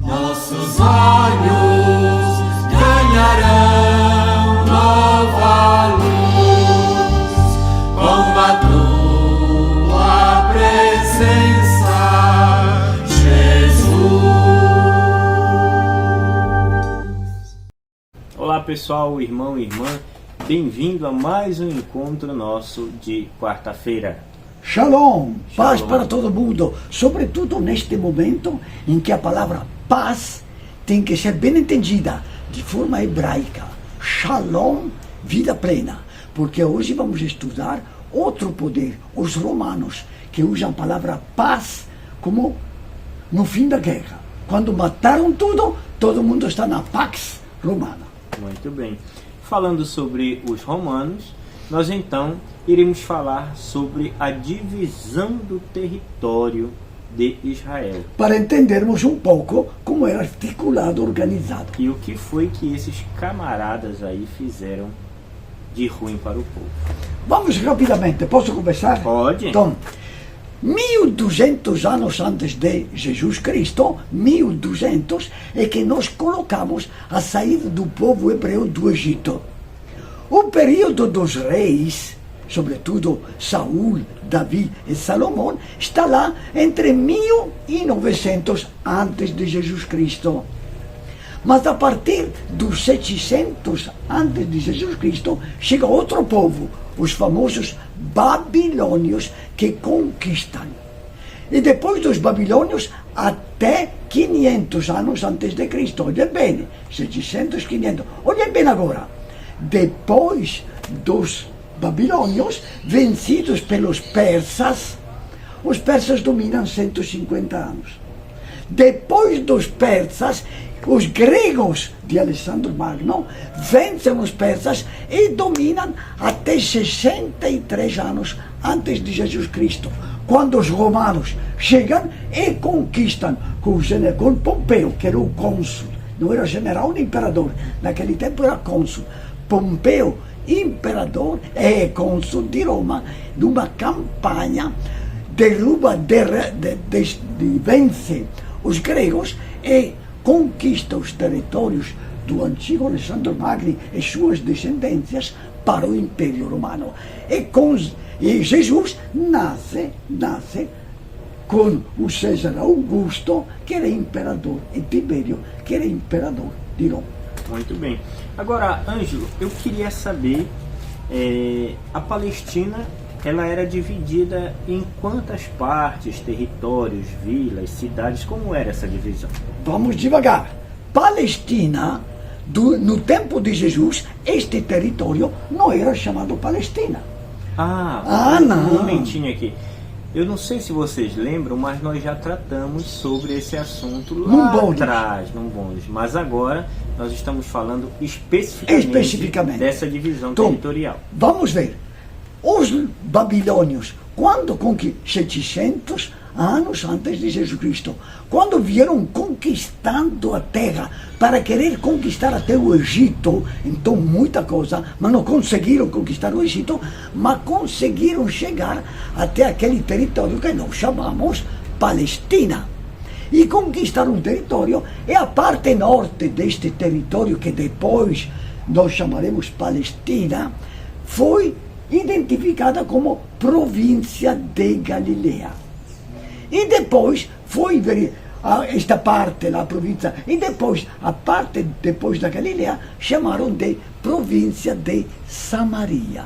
Nossos olhos ganharão nova luz com a tua presença, Jesus. Olá pessoal, irmão e irmã, bem-vindo a mais um encontro nosso de quarta-feira. Shalom, paz para todo mundo, sobretudo neste momento em que a palavra paz tem que ser bem entendida de forma hebraica. Shalom, vida plena, porque hoje vamos estudar outro poder, os romanos, que usam a palavra paz como no fim da guerra. Quando mataram tudo, todo mundo está na pax romana. Muito bem. Falando sobre os romanos, nós então iremos falar sobre a divisão do território de Israel. Para entendermos um pouco como era articulado, organizado. E o que foi que esses camaradas aí fizeram de ruim para o povo. Vamos rapidamente, posso começar? Pode. Então, 1200 anos antes de Jesus Cristo, 1200, é que nós colocamos a saída do povo hebreu do Egito. O período dos reis, sobretudo Saul, Davi e Salomão, está lá entre 1900 antes de Jesus Cristo. Mas a partir dos 700 antes de Jesus Cristo, chega outro povo, os famosos babilônios, que conquistam. E depois dos babilônios, até 500 anos antes de Cristo. Olhem bem, 700, 500. Olhem bem agora. Depois dos babilônios, vencidos pelos persas, os persas dominam 150 anos. Depois dos persas, os gregos de Alexandre Magno vencem os persas e dominam até 63 anos antes de Jesus Cristo, quando os romanos chegam e conquistam com Pompeu, que era o cônsul, não era general nem imperador, naquele tempo era cônsul. Pompeu, imperador e cônsul de Roma, numa campanha, vence os gregos e conquista os territórios do antigo Alexandre Magno e suas descendências para o Império Romano. E Jesus nasce com o César Augusto, que era imperador, e Tibério, que era imperador de Roma. Muito bem. Agora, Ângelo, eu queria saber, a Palestina, ela era dividida em quantas partes, territórios, vilas, cidades, como era essa divisão? Vamos devagar. Palestina, no tempo de Jesus, este território não era chamado Palestina. Um não. momentinho aqui. Eu não sei se vocês lembram, mas nós já tratamos sobre esse assunto lá atrás, num bônus. Mas agora nós estamos falando especificamente dessa divisão territorial. Vamos ver. Os babilônios, quando 700 anos antes de Jesus Cristo, quando vieram conquistando a terra para querer conquistar até o Egito, então muita coisa, mas não conseguiram conquistar o Egito, mas conseguiram chegar até aquele território que nós chamamos Palestina. E conquistar um território, e a parte norte deste território, que depois nós chamaremos Palestina, foi identificada como província de Galileia. E depois foi esta parte, a província, e depois a parte depois da Galileia chamaram de província de Samaria.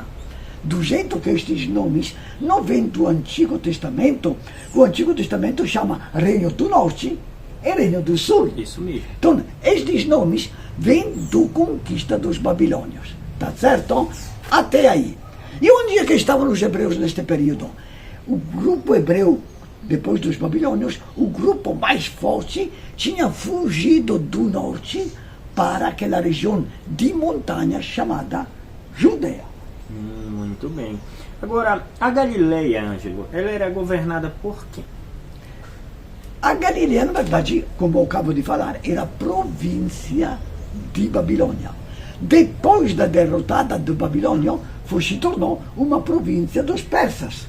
Do jeito que estes nomes não vêm do Antigo Testamento, o Antigo Testamento chama Reino do Norte e Reino do Sul. Isso mesmo. Então, estes nomes vêm do conquista dos babilônios. Tá certo? Até aí. E onde é que estavam os hebreus neste período? O grupo hebreu, depois dos babilônios, o grupo mais forte tinha fugido do norte para aquela região de montanha chamada Judeia. Muito bem. Agora, a Galileia, Ângelo, ela era governada por quem? A Galileia, na verdade, como eu acabo de falar, era província de Babilônia. Depois da derrotada do Babilônia, se tornou uma província dos persas.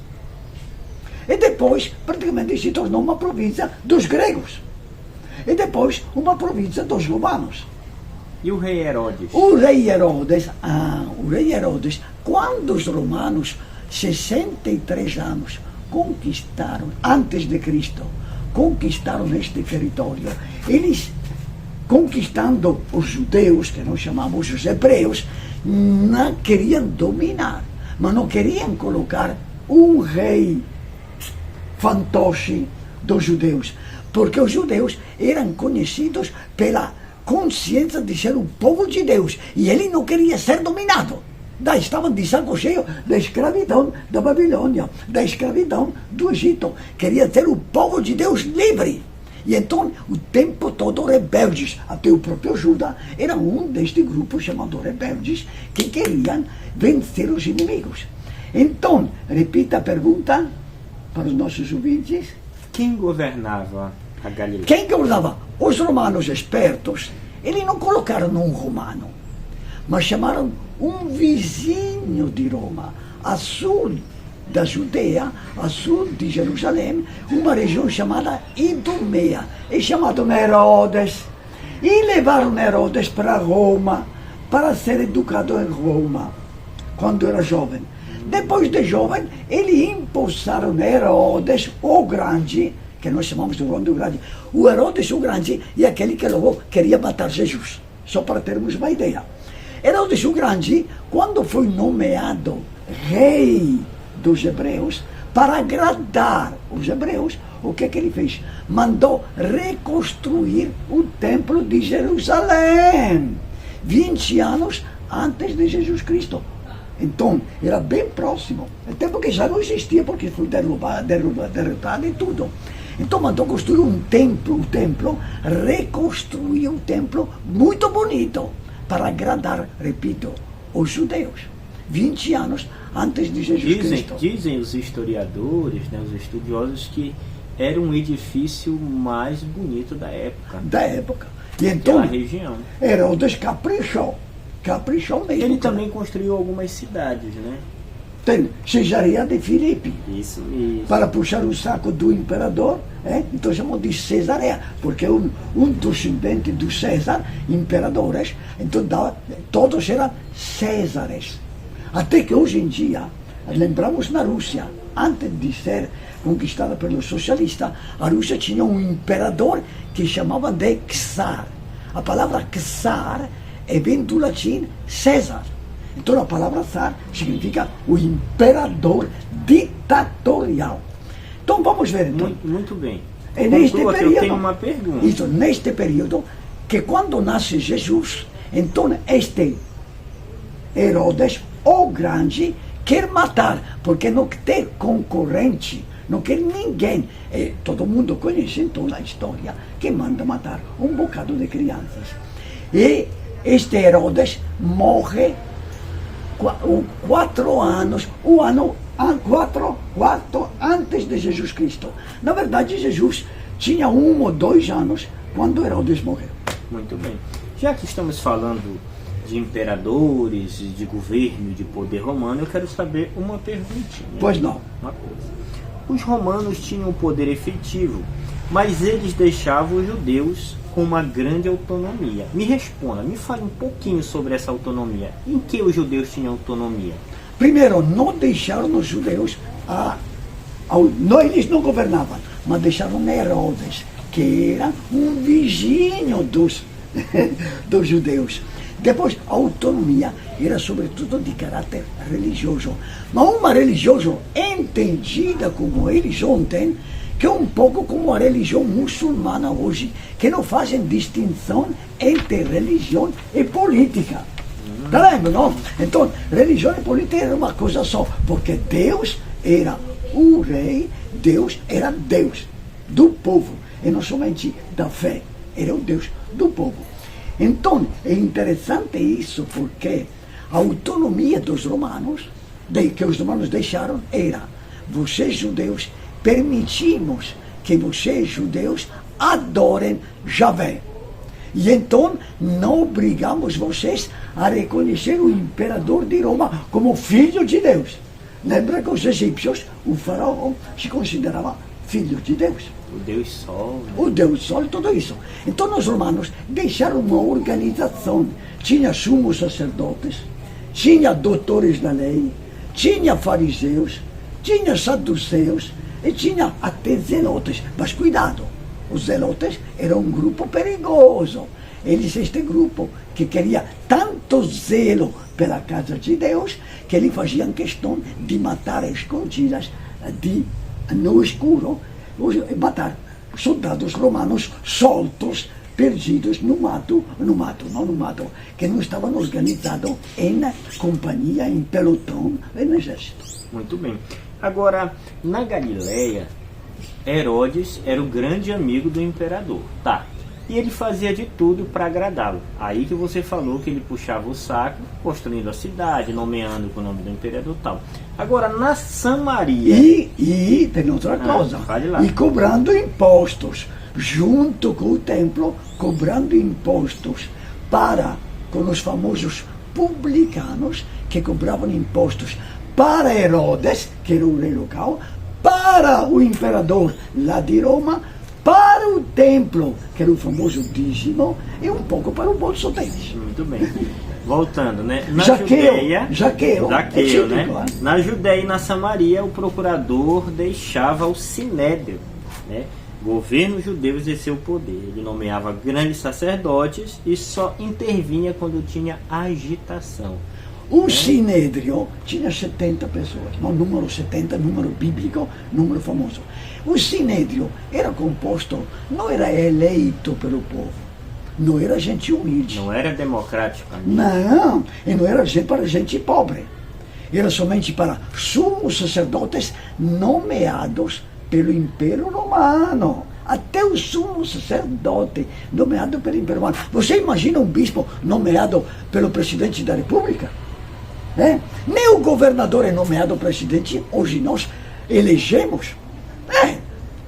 E depois, praticamente, se tornou uma província dos gregos. e depois uma província dos romanos. E o rei Herodes? O rei Herodes, quando os romanos, 63 anos, conquistaram, antes de Cristo, conquistaram este território, eles, conquistando os judeus, que nós chamamos os hebreus, não queriam dominar, mas não queriam colocar um rei fantoche dos judeus, porque os judeus eram conhecidos pela consciência de ser o povo de Deus, e ele não queria ser dominado. Daí estavam de saco cheio da escravidão da Babilônia, da escravidão do Egito. Queria ser o povo de Deus livre. E então, o tempo todo, rebeldes, até o próprio Judá era um deste grupo chamado rebeldes, que queriam vencer os inimigos. Então, repita a pergunta para os nossos ouvintes. Quem governava a Galileia? Quem governava? Os romanos espertos, eles não colocaram um romano, mas chamaram um vizinho de Roma, a sul da Judeia, a sul de Jerusalém, uma região chamada Idumea, e chamado Herodes. E levaram Herodes para Roma, para ser educado em Roma, quando era jovem. Depois de jovem, eles impulsaram Herodes, o Grande, que nós chamamos de Herodes o Grande. O Herodes o Grande é aquele que logo queria matar Jesus, só para termos uma ideia. Herodes o Grande, quando foi nomeado rei dos hebreus, para agradar os hebreus, o que ele fez? Mandou reconstruir o templo de Jerusalém, 20 anos antes de Jesus Cristo. Então, era bem próximo. Até porque já não existia, porque foi derrotado e tudo. Então, mandou construir o templo, reconstruir um templo muito bonito, para agradar, repito, os judeus. 20 anos antes de Jesus Cristo. Dizem os historiadores, né, os estudiosos, que era um edifício mais bonito da época. E então, região. Herodes caprichou mesmo. Ele também construiu algumas cidades, né? Tem Cesareia de Filipe. Isso mesmo. Para puxar o saco do imperador, então chamam de Cesareia, porque um descendente do César, imperadores, então todos eram Césares. Até que hoje em dia, lembramos na Rússia, antes de ser conquistada pelos socialistas, a Rússia tinha um imperador que chamavam de Czar. A palavra Czar vem do latim César. Então a palavra Czar significa o imperador ditatorial. Então vamos ver. Então, muito bem. É neste período, eu tenho uma pergunta. Isso, neste período, que quando nasce Jesus, então este Herodes, o Grande, quer matar, porque não tem concorrente, não quer ninguém. Todo mundo conhece então a história, que manda matar um bocado de crianças. E este Herodes morre 4 anos, o ano 4 antes de Jesus Cristo. Na verdade, Jesus tinha 1 ou 2 anos quando Herodes morreu. Muito bem. Já que estamos falando de imperadores, de governo, de poder romano, eu quero saber uma perguntinha. Pois não. Uma coisa. Os romanos tinham poder efetivo, mas eles deixavam os judeus com uma grande autonomia. Me responda, me fale um pouquinho sobre essa autonomia. Em que os judeus tinham autonomia? Primeiro, não deixaram os judeus, eles não governavam, mas deixaram Herodes, que era um vizinho dos judeus. Depois, a autonomia era sobretudo de caráter religioso, mas uma religioso entendida como eles ontem, que é um pouco como a religião muçulmana hoje, que não fazem distinção entre religião e política. Está vendo, não? Então, religião e política era uma coisa só, porque Deus era o rei, Deus era Deus do povo, e não somente da fé, era o Deus do povo. Então, é interessante isso, porque a autonomia dos romanos, que os romanos deixaram, era: vocês judeus, permitimos que vocês judeus adorem Javé. E então não obrigamos vocês a reconhecer o imperador de Roma como filho de Deus. Lembra que os egípcios, o faraó, se considerava filhos de Deus. O Deus Sol, né? O Deus Sol e tudo isso. Então os romanos deixaram uma organização. Tinha sumos sacerdotes, tinha doutores da lei, tinha fariseus, tinha saduceus e tinha até zelotes. Mas cuidado, os zelotes eram um grupo perigoso. Este grupo que queria tanto zelo pela casa de Deus, que eles faziam questão de matar escondidas, no escuro, matar soldados romanos soltos, perdidos no mato, que não estavam organizados em companhia, em pelotão, em exército. Muito bem. Agora, na Galileia, Herodes era o grande amigo do imperador, tá? E ele fazia de tudo para agradá-lo. Aí que você falou que ele puxava o saco, construindo a cidade, nomeando com o nome do imperador e tal. Agora, na Samaria... E tem outra coisa. Fale lá. E cobrando impostos, junto com o templo, cobrando impostos com os famosos publicanos, que cobravam impostos para Herodes, que era o rei local, para o imperador lá de Roma, para o templo, que era o famoso dízimo, e um pouco para o bolso deles. Muito bem. Voltando, né? Na Zaqueu, né? Na Judéia e na Samaria, o procurador deixava o sinédrio, né? O governo judeu exerceu o poder. Ele nomeava grandes sacerdotes e só intervinha quando tinha agitação. O sinédrio tinha 70 pessoas, não número 70, número bíblico, número famoso. O sinédrio era composto, não era eleito pelo povo, não era gente humilde. Não era democrático. Não, e não era para gente pobre. Era somente para sumos sacerdotes nomeados pelo Império Romano. Até o sumo sacerdote nomeado pelo Império Romano. Você imagina um bispo nomeado pelo presidente da República? Nem o governador é nomeado presidente, hoje nós elegemos.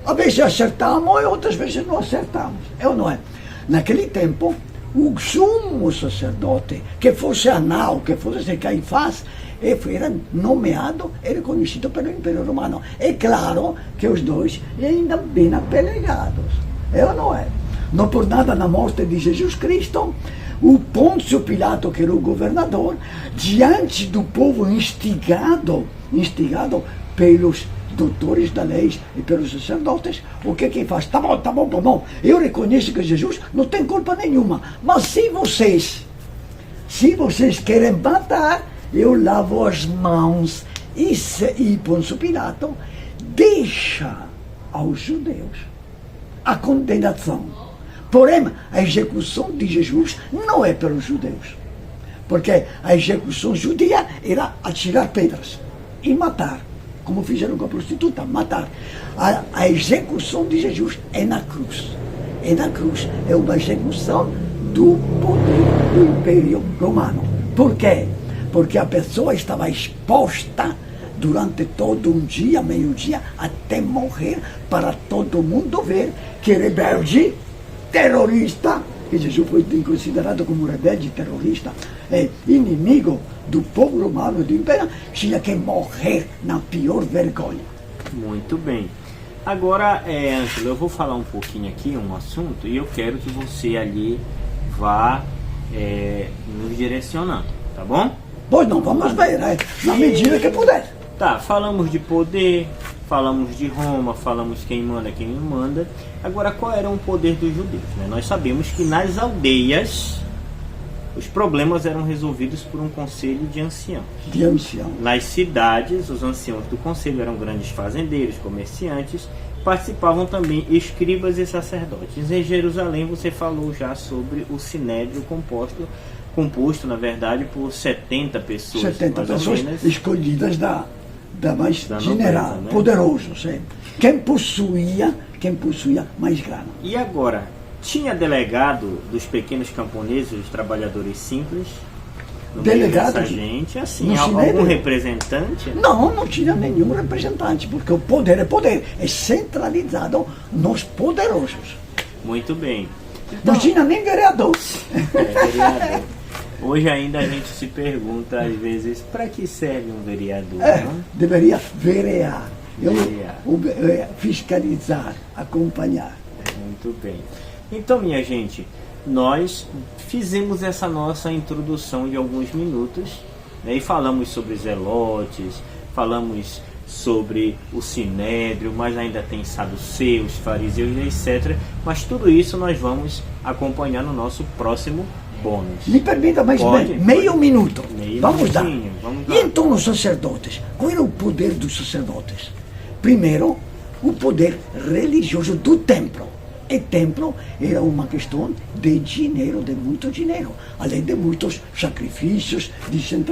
Às vezes acertamos e outras vezes não acertamos. É ou não é? Naquele tempo, o sumo sacerdote, que fosse Anão, que fosse Caifás, era nomeado e reconhecido pelo Império Romano. É claro que os dois ainda bem apelegados. É ou não é? Não por nada, na morte de Jesus Cristo, o Pôncio Pilato, que era o governador, diante do povo instigado pelos doutores da lei e pelos sacerdotes, o que faz? Tá bom, eu reconheço que Jesus não tem culpa nenhuma, mas se vocês querem matar, eu lavo as mãos. E Pôncio Pilato deixa aos judeus a condenação. Porém, a execução de Jesus não é pelos judeus, porque a execução judia era atirar pedras e matar, como fizeram com a prostituta, matar. A execução de Jesus é na cruz. É uma execução do poder do Império Romano. Por quê? Porque a pessoa estava exposta durante todo um dia, meio-dia, até morrer, para todo mundo ver que rebelde, terrorista, que Jesus foi considerado como rebelde, terrorista, inimigo do povo romano e do Império, tinha que morrer na pior vergonha. Muito bem. Agora, Ângelo, eu vou falar um pouquinho aqui, um assunto, e eu quero que você ali vá nos direcionando, tá bom? Pois não, vamos ver, na medida que puder. Tá, falamos de poder, falamos de Roma, falamos quem manda, quem não manda. Agora, qual era o poder dos judeus? Né? Nós sabemos que nas aldeias os problemas eram resolvidos por um conselho de anciãos. Nas cidades, os anciãos do conselho eram grandes fazendeiros, comerciantes, participavam também escribas e sacerdotes. Em Jerusalém, você falou já sobre o sinédrio composto, na verdade, por 70 pessoas. 70 pessoas escolhidas da mais general, nobreza, né? Poderoso, sim. Quem possuía mais grana. E agora, tinha delegado dos pequenos camponeses, dos trabalhadores simples? Delegado? Essa gente, assim, algum representante? Não tinha nenhum representante, porque o poder é centralizado nos poderosos. Muito bem. Então, não tinha nem vereador. Vereador. Hoje ainda a gente se pergunta, às vezes, para que serve um vereador? Deveria verear. fiscalizar, acompanhar. Muito bem. Então, minha gente, nós fizemos essa nossa introdução de alguns minutos, né, e falamos sobre zelotes, falamos sobre o sinédrio, mas ainda tem saduceus, fariseus, etc. Mas tudo isso nós vamos acompanhar no nosso próximo bônus. Me permita mais meio minuto. Vamos dar. Vamos dar. E então os sacerdotes? Qual era o poder dos sacerdotes? Primeiro, o poder religioso do templo. E templo era uma questão de dinheiro, de muito dinheiro, além de muitos sacrifícios, de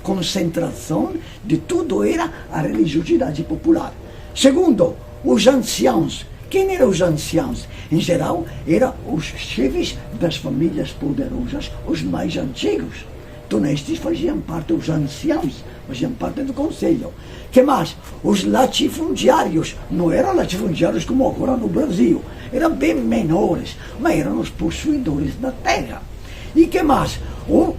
concentração, de tudo era a religiosidade popular. Segundo, os anciãos. Quem eram os anciãos? Em geral, eram os chefes das famílias poderosas, os mais antigos. Então, estes faziam parte, os anciãos, faziam parte do conselho. Que mais? Os latifundiários. Não eram latifundiários como agora no Brasil. Eram bem menores, mas eram os possuidores da terra. E que mais?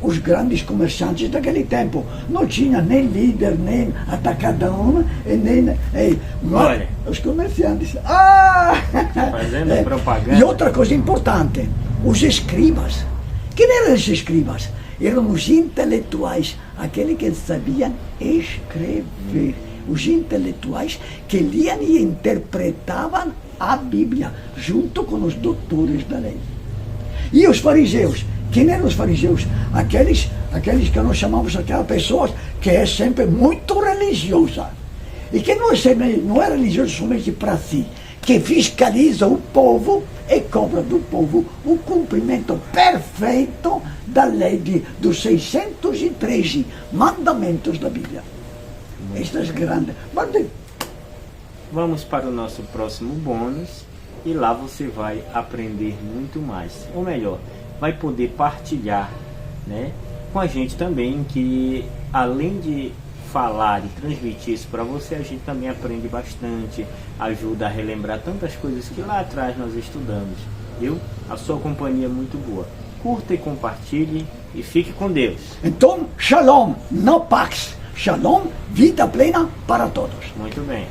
Os grandes comerciantes daquele tempo. Não tinha nem líder, nem atacadão, nem... Olha, os comerciantes. Ah! Fazendo propaganda. E outra coisa importante, os escribas. Quem eram os escribas? Eram os intelectuais, aqueles que sabiam escrever. Os intelectuais que liam e interpretavam a Bíblia, junto com os doutores da lei. E os fariseus? Quem eram os fariseus? Aqueles que nós chamamos aquelas pessoas que é sempre muito religiosa. E que não é religioso somente para si, que fiscaliza o povo e cobra do povo o cumprimento perfeito da lei dos 613 mandamentos da Bíblia. Estas grandes... Vamos para o nosso próximo bônus e lá você vai aprender muito mais. Ou melhor, vai poder partilhar, né, com a gente também, que além de falar e transmitir isso para você, a gente também aprende bastante, ajuda a relembrar tantas coisas que lá atrás nós estudamos, viu? A sua companhia é muito boa. Curta e compartilhe e fique com Deus. Então, shalom, não pax. Shalom, vida plena para todos. Muito bem.